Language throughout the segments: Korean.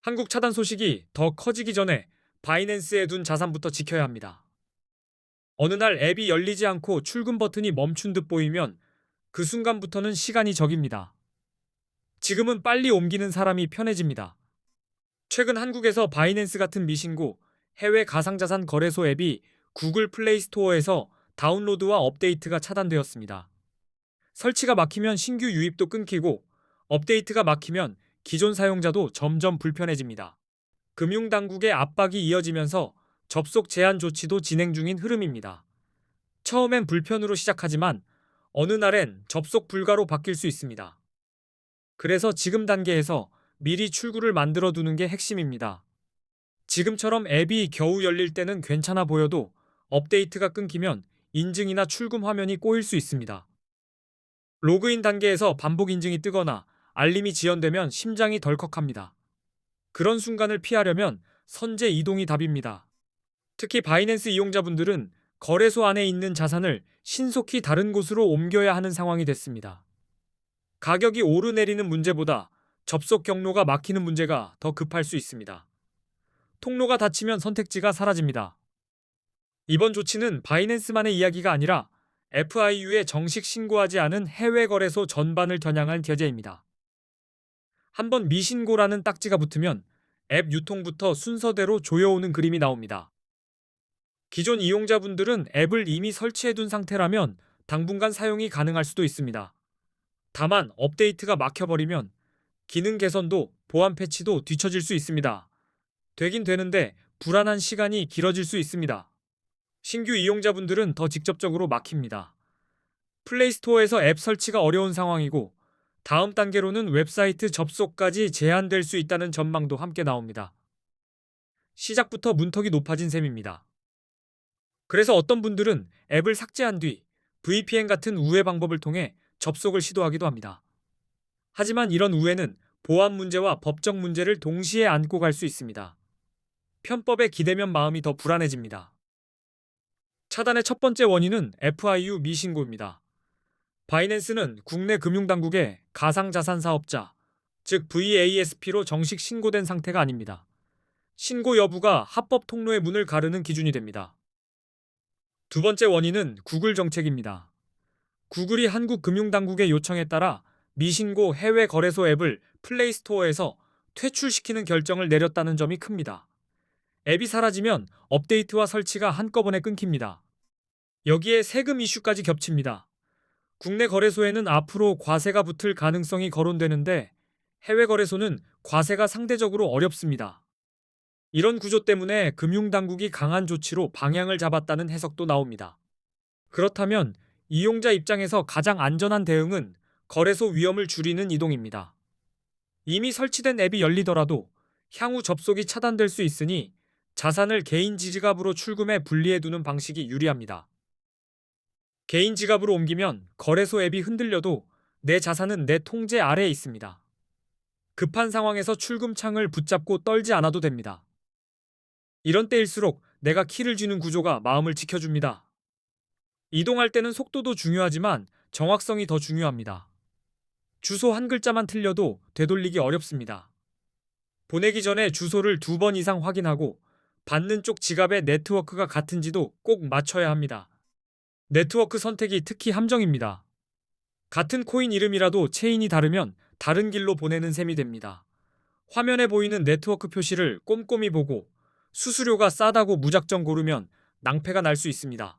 한국 차단 소식이 더 커지기 전에 바이낸스에 둔 자산부터 지켜야 합니다. 어느 날 앱이 열리지 않고 출금 버튼이 멈춘 듯 보이면 그 순간부터는 시간이 적입니다. 지금은 빨리 옮기는 사람이 편해집니다. 최근 한국에서 바이낸스 같은 미신고 해외 가상자산 거래소 앱이 구글 플레이 스토어에서 다운로드와 업데이트가 차단되었습니다. 설치가 막히면 신규 유입도 끊기고 업데이트가 막히면 기존 사용자도 점점 불편해집니다. 금융당국의 압박이 이어지면서 접속 제한 조치도 진행 중인 흐름입니다. 처음엔 불편으로 시작하지만 어느 날엔 접속 불가로 바뀔 수 있습니다. 그래서 지금 단계에서 미리 출구를 만들어 두는 게 핵심입니다. 지금처럼 앱이 겨우 열릴 때는 괜찮아 보여도 업데이트가 끊기면 인증이나 출금 화면이 꼬일 수 있습니다. 로그인 단계에서 반복 인증이 뜨거나 알림이 지연되면 심장이 덜컥합니다. 그런 순간을 피하려면 선제 이동이 답입니다. 특히 바이낸스 이용자분들은 거래소 안에 있는 자산을 신속히 다른 곳으로 옮겨야 하는 상황이 됐습니다. 가격이 오르내리는 문제보다 접속 경로가 막히는 문제가 더 급할 수 있습니다. 통로가 닫히면 선택지가 사라집니다. 이번 조치는 바이낸스만의 이야기가 아니라 FIU에 정식 신고하지 않은 해외 거래소 전반을 겨냥한 제재입니다. 한번 미신고라는 딱지가 붙으면 앱 유통부터 순서대로 조여오는 그림이 나옵니다. 기존 이용자분들은 앱을 이미 설치해둔 상태라면 당분간 사용이 가능할 수도 있습니다. 다만 업데이트가 막혀버리면 기능 개선도 보안 패치도 뒤처질 수 있습니다. 되긴 되는데 불안한 시간이 길어질 수 있습니다. 신규 이용자분들은 더 직접적으로 막힙니다. 플레이스토어에서 앱 설치가 어려운 상황이고 다음 단계로는 웹사이트 접속까지 제한될 수 있다는 전망도 함께 나옵니다. 시작부터 문턱이 높아진 셈입니다. 그래서 어떤 분들은 앱을 삭제한 뒤 VPN 같은 우회 방법을 통해 접속을 시도하기도 합니다. 하지만 이런 우회는 보안 문제와 법적 문제를 동시에 안고 갈 수 있습니다. 편법에 기대면 마음이 더 불안해집니다. 차단의 첫 번째 원인은 FIU 미신고입니다. 바이낸스는 국내 금융당국의 가상자산 사업자, 즉 VASP로 정식 신고된 상태가 아닙니다. 신고 여부가 합법 통로의 문을 가르는 기준이 됩니다. 두 번째 원인은 구글 정책입니다. 구글이 한국 금융당국의 요청에 따라 미신고 해외 거래소 앱을 플레이스토어에서 퇴출시키는 결정을 내렸다는 점이 큽니다. 앱이 사라지면 업데이트와 설치가 한꺼번에 끊깁니다. 여기에 세금 이슈까지 겹칩니다. 국내 거래소에는 앞으로 과세가 붙을 가능성이 거론되는데 해외 거래소는 과세가 상대적으로 어렵습니다. 이런 구조 때문에 금융당국이 강한 조치로 방향을 잡았다는 해석도 나옵니다. 그렇다면 이용자 입장에서 가장 안전한 대응은 거래소 위험을 줄이는 이동입니다. 이미 설치된 앱이 열리더라도 향후 접속이 차단될 수 있으니 자산을 개인 지갑으로 출금해 분리해두는 방식이 유리합니다. 개인 지갑으로 옮기면 거래소 앱이 흔들려도 내 자산은 내 통제 아래에 있습니다. 급한 상황에서 출금창을 붙잡고 떨지 않아도 됩니다. 이런 때일수록 내가 키를 쥐는 구조가 마음을 지켜줍니다. 이동할 때는 속도도 중요하지만 정확성이 더 중요합니다. 주소 한 글자만 틀려도 되돌리기 어렵습니다. 보내기 전에 주소를 2번 이상 확인하고 받는 쪽 지갑의 네트워크가 같은지도 꼭 맞춰야 합니다. 네트워크 선택이 특히 함정입니다. 같은 코인 이름이라도 체인이 다르면 다른 길로 보내는 셈이 됩니다. 화면에 보이는 네트워크 표시를 꼼꼼히 보고 수수료가 싸다고 무작정 고르면 낭패가 날 수 있습니다.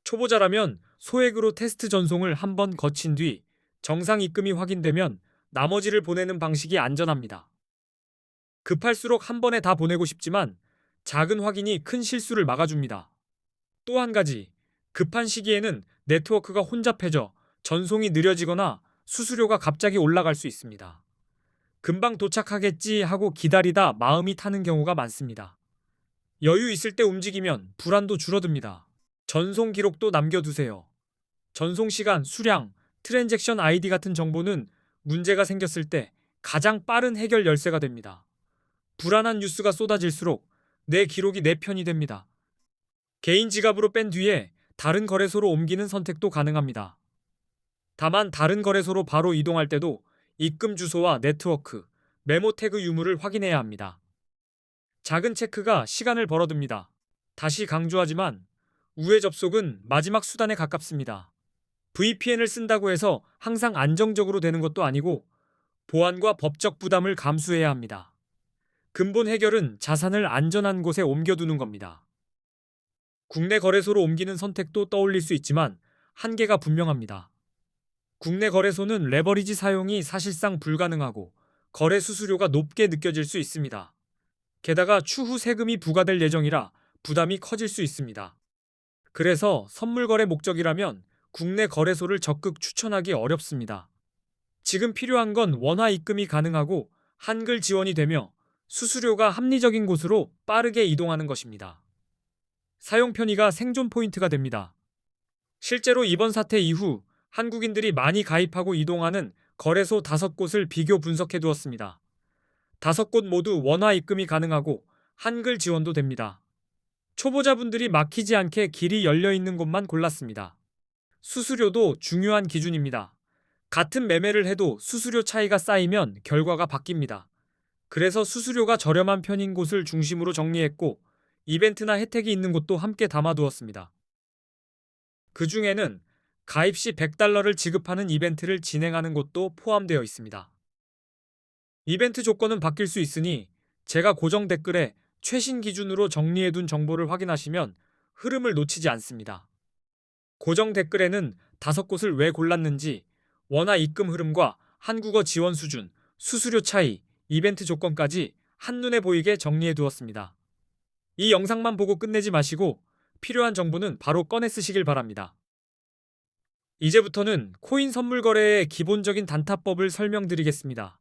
초보자라면 소액으로 테스트 전송을 한번 거친 뒤 정상 입금이 확인되면 나머지를 보내는 방식이 안전합니다. 급할수록 한 번에 다 보내고 싶지만 작은 확인이 큰 실수를 막아줍니다. 또 한 가지, 급한 시기에는 네트워크가 혼잡해져 전송이 느려지거나 수수료가 갑자기 올라갈 수 있습니다. 금방 도착하겠지 하고 기다리다 마음이 타는 경우가 많습니다. 여유 있을 때 움직이면 불안도 줄어듭니다. 전송 기록도 남겨두세요. 전송 시간, 수량, 트랜잭션 아이디 같은 정보는 문제가 생겼을 때 가장 빠른 해결 열쇠가 됩니다. 불안한 뉴스가 쏟아질수록 내 기록이 내 편이 됩니다. 개인 지갑으로 뺀 뒤에 다른 거래소로 옮기는 선택도 가능합니다. 다만 다른 거래소로 바로 이동할 때도 입금 주소와 네트워크, 메모 태그 유무를 확인해야 합니다. 작은 체크가 시간을 벌어듭니다. 다시 강조하지만 우회 접속은 마지막 수단에 가깝습니다. VPN을 쓴다고 해서 항상 안정적으로 되는 것도 아니고 보안과 법적 부담을 감수해야 합니다. 근본 해결은 자산을 안전한 곳에 옮겨두는 겁니다. 국내 거래소로 옮기는 선택도 떠올릴 수 있지만 한계가 분명합니다. 국내 거래소는 레버리지 사용이 사실상 불가능하고 거래 수수료가 높게 느껴질 수 있습니다. 게다가 추후 세금이 부과될 예정이라 부담이 커질 수 있습니다. 그래서 선물 거래 목적이라면 국내 거래소를 적극 추천하기 어렵습니다. 지금 필요한 건 원화 입금이 가능하고 한글 지원이 되며 수수료가 합리적인 곳으로 빠르게 이동하는 것입니다. 사용 편의가 생존 포인트가 됩니다. 실제로 이번 사태 이후 한국인들이 많이 가입하고 이동하는 거래소 5곳을 비교 분석해 두었습니다. 5곳 모두 원화 입금이 가능하고 한글 지원도 됩니다. 초보자분들이 막히지 않게 길이 열려 있는 곳만 골랐습니다. 수수료도 중요한 기준입니다. 같은 매매를 해도 수수료 차이가 쌓이면 결과가 바뀝니다. 그래서 수수료가 저렴한 편인 곳을 중심으로 정리했고 이벤트나 혜택이 있는 곳도 함께 담아두었습니다. 그 중에는 가입 시 $100를 지급하는 이벤트를 진행하는 곳도 포함되어 있습니다. 이벤트 조건은 바뀔 수 있으니 제가 고정 댓글에 최신 기준으로 정리해둔 정보를 확인하시면 흐름을 놓치지 않습니다. 고정 댓글에는 5곳을 왜 골랐는지, 원화 입금 흐름과 한국어 지원 수준, 수수료 차이, 이벤트 조건까지 한눈에 보이게 정리해 두었습니다. 이 영상만 보고 끝내지 마시고 필요한 정보는 바로 꺼내 쓰시길 바랍니다. 이제부터는 코인 선물 거래의 기본적인 단타법을 설명드리겠습니다.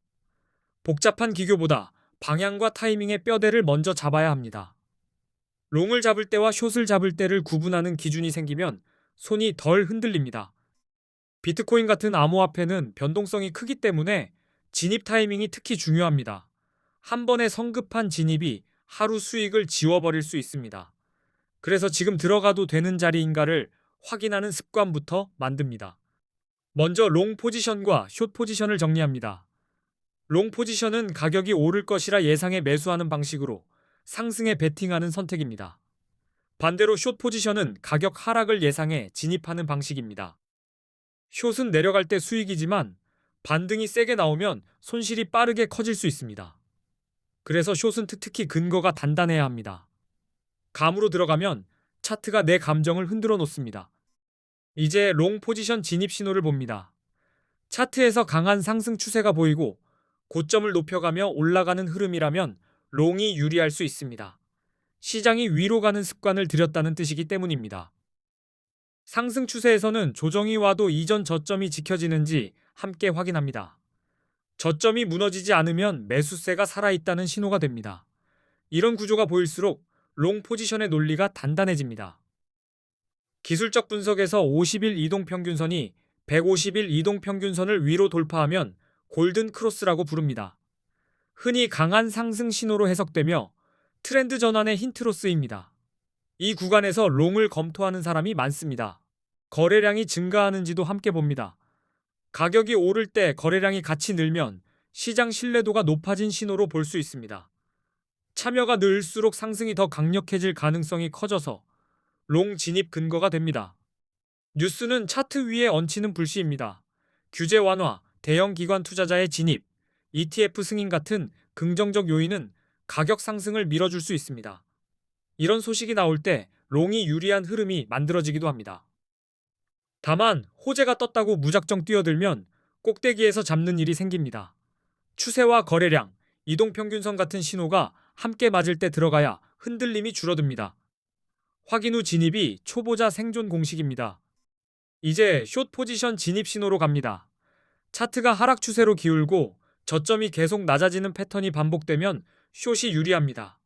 복잡한 기교보다 방향과 타이밍의 뼈대를 먼저 잡아야 합니다. 롱을 잡을 때와 숏을 잡을 때를 구분하는 기준이 생기면 손이 덜 흔들립니다. 비트코인 같은 암호화폐는 변동성이 크기 때문에 진입 타이밍이 특히 중요합니다. 한 번에 성급한 진입이 하루 수익을 지워버릴 수 있습니다. 그래서 지금 들어가도 되는 자리인가를 확인하는 습관부터 만듭니다. 먼저 롱 포지션과 숏 포지션을 정리합니다. 롱 포지션은 가격이 오를 것이라 예상해 매수하는 방식으로 상승에 베팅하는 선택입니다. 반대로 숏 포지션은 가격 하락을 예상해 진입하는 방식입니다. 숏은 내려갈 때 수익이지만 반등이 세게 나오면 손실이 빠르게 커질 수 있습니다. 그래서 숏은 특히 근거가 단단해야 합니다. 감으로 들어가면 차트가 내 감정을 흔들어 놓습니다. 이제 롱 포지션 진입 신호를 봅니다. 차트에서 강한 상승 추세가 보이고 고점을 높여가며 올라가는 흐름이라면 롱이 유리할 수 있습니다. 시장이 위로 가는 습관을 들였다는 뜻이기 때문입니다. 상승 추세에서는 조정이 와도 이전 저점이 지켜지는지 함께 확인합니다. 저점이 무너지지 않으면 매수세가 살아있다는 신호가 됩니다. 이런 구조가 보일수록 롱 포지션의 논리가 단단해집니다. 기술적 분석에서 50일 이동평균선이 150일 이동평균선을 위로 돌파하면 골든 크로스라고 부릅니다. 흔히 강한 상승 신호로 해석되며 트렌드 전환의 힌트로 쓰입니다. 이 구간에서 롱을 검토하는 사람이 많습니다. 거래량이 증가하는지도 함께 봅니다. 가격이 오를 때 거래량이 같이 늘면 시장 신뢰도가 높아진 신호로 볼 수 있습니다. 참여가 늘수록 상승이 더 강력해질 가능성이 커져서 롱 진입 근거가 됩니다. 뉴스는 차트 위에 얹히는 불씨입니다. 규제 완화, 대형 기관 투자자의 진입, ETF 승인 같은 긍정적 요인은 가격 상승을 밀어줄 수 있습니다. 이런 소식이 나올 때 롱이 유리한 흐름이 만들어지기도 합니다. 다만 호재가 떴다고 무작정 뛰어들면 꼭대기에서 잡는 일이 생깁니다. 추세와 거래량, 이동평균선 같은 신호가 함께 맞을 때 들어가야 흔들림이 줄어듭니다. 확인 후 진입이 초보자 생존 공식입니다. 이제 숏 포지션 진입 신호로 갑니다. 차트가 하락 추세로 기울고 저점이 계속 낮아지는 패턴이 반복되면 숏이 유리합니다.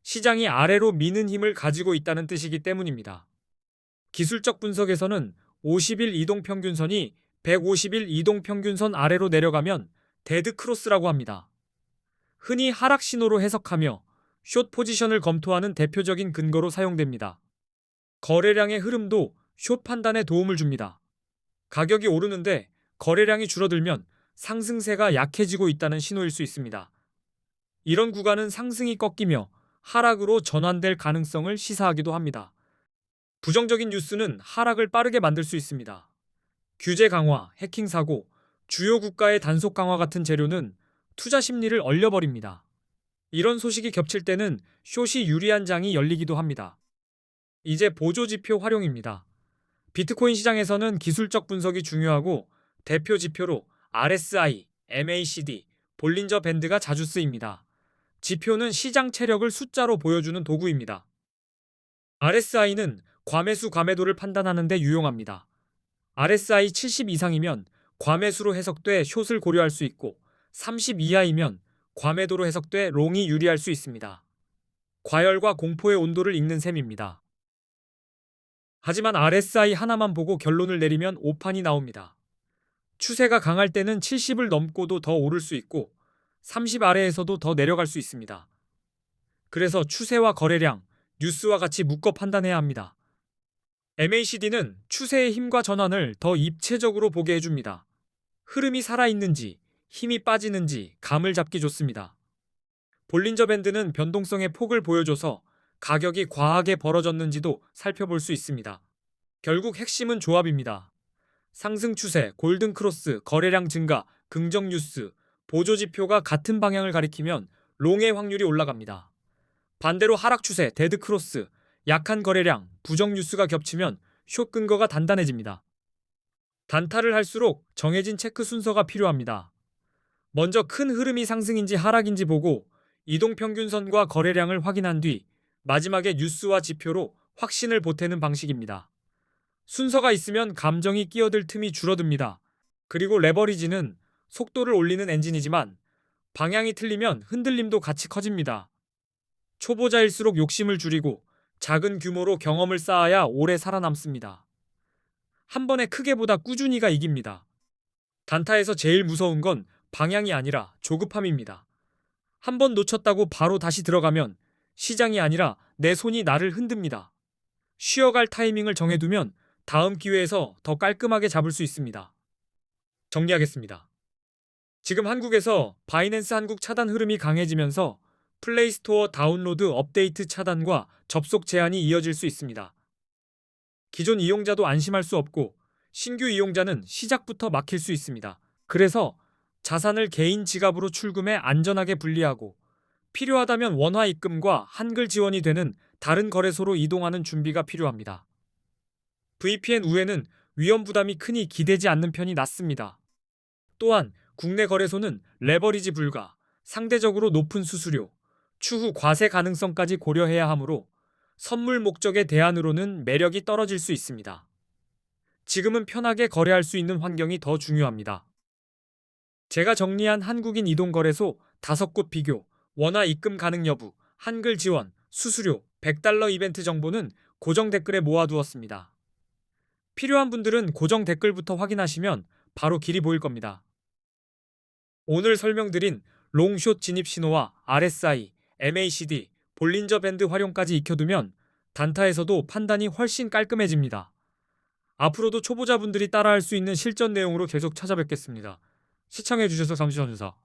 시장이 아래로 미는 힘을 가지고 있다는 뜻이기 때문입니다. 기술적 분석에서는 50일 이동평균선이 150일 이동평균선 아래로 내려가면 데드 크로스라고 합니다. 흔히 하락 신호로 해석하며 숏 포지션을 검토하는 대표적인 근거로 사용됩니다. 거래량의 흐름도 숏 판단에 도움을 줍니다. 가격이 오르는데 거래량이 줄어들면 상승세가 약해지고 있다는 신호일 수 있습니다. 이런 구간은 상승이 꺾이며 하락으로 전환될 가능성을 시사하기도 합니다. 부정적인 뉴스는 하락을 빠르게 만들 수 있습니다. 규제 강화, 해킹 사고, 주요 국가의 단속 강화 같은 재료는 투자 심리를 얼려버립니다. 이런 소식이 겹칠 때는 숏이 유리한 장이 열리기도 합니다. 이제 보조 지표 활용입니다. 비트코인 시장에서는 기술적 분석이 중요하고 대표 지표로 RSI, MACD, 볼린저 밴드가 자주 쓰입니다. 지표는 시장 체력을 숫자로 보여주는 도구입니다. RSI는 과매수 과매도를 판단하는 데 유용합니다. RSI 70 이상이면 과매수로 해석돼 숏을 고려할 수 있고 30 이하이면 과매도로 해석돼 롱이 유리할 수 있습니다. 과열과 공포의 온도를 읽는 셈입니다. 하지만 RSI 하나만 보고 결론을 내리면 오판이 나옵니다. 추세가 강할 때는 70을 넘고도 더 오를 수 있고 30 아래에서도 더 내려갈 수 있습니다. 그래서 추세와 거래량, 뉴스와 같이 묶어 판단해야 합니다. MACD는 추세의 힘과 전환을 더 입체적으로 보게 해줍니다. 흐름이 살아있는지, 힘이 빠지는지 감을 잡기 좋습니다. 볼린저 밴드는 변동성의 폭을 보여줘서 가격이 과하게 벌어졌는지도 살펴볼 수 있습니다. 결국 핵심은 조합입니다. 상승 추세, 골든 크로스, 거래량 증가, 긍정 뉴스, 보조 지표가 같은 방향을 가리키면 롱의 확률이 올라갑니다. 반대로 하락 추세, 데드 크로스, 약한 거래량, 부정 뉴스가 겹치면 숏 근거가 단단해집니다. 단타를 할수록 정해진 체크 순서가 필요합니다. 먼저 큰 흐름이 상승인지 하락인지 보고 이동평균선과 거래량을 확인한 뒤 마지막에 뉴스와 지표로 확신을 보태는 방식입니다. 순서가 있으면 감정이 끼어들 틈이 줄어듭니다. 그리고 레버리지는 속도를 올리는 엔진이지만 방향이 틀리면 흔들림도 같이 커집니다. 초보자일수록 욕심을 줄이고 작은 규모로 경험을 쌓아야 오래 살아남습니다. 한 번에 크게보다 꾸준히가 이깁니다. 단타에서 제일 무서운 건 방향이 아니라 조급함입니다. 한 번 놓쳤다고 바로 다시 들어가면 시장이 아니라 내 손이 나를 흔듭니다. 쉬어갈 타이밍을 정해두면 다음 기회에서 더 깔끔하게 잡을 수 있습니다. 정리하겠습니다. 지금 한국에서 바이낸스 한국 차단 흐름이 강해지면서 플레이스토어 다운로드 업데이트 차단과 접속 제한이 이어질 수 있습니다. 기존 이용자도 안심할 수 없고 신규 이용자는 시작부터 막힐 수 있습니다. 그래서 자산을 개인 지갑으로 출금해 안전하게 분리하고 필요하다면 원화 입금과 한글 지원이 되는 다른 거래소로 이동하는 준비가 필요합니다. VPN 우회는 위험 부담이 크니 기대지 않는 편이 낫습니다. 또한 국내 거래소는 레버리지 불가, 상대적으로 높은 수수료, 추후 과세 가능성까지 고려해야 하므로 선물 목적의 대안으로는 매력이 떨어질 수 있습니다. 지금은 편하게 거래할 수 있는 환경이 더 중요합니다. 제가 정리한 한국인 이동거래소 5곳 비교, 원화 입금 가능 여부, 한글 지원, 수수료, $100 이벤트 정보는 고정 댓글에 모아두었습니다. 필요한 분들은 고정 댓글부터 확인하시면 바로 길이 보일 겁니다. 오늘 설명드린 롱숏 진입 신호와 RSI, MACD, 볼린저 밴드 활용까지 익혀두면 단타에서도 판단이 훨씬 깔끔해집니다. 앞으로도 초보자분들이 따라할 수 있는 실전 내용으로 계속 찾아뵙겠습니다. 시청해주셔서 감사합니다.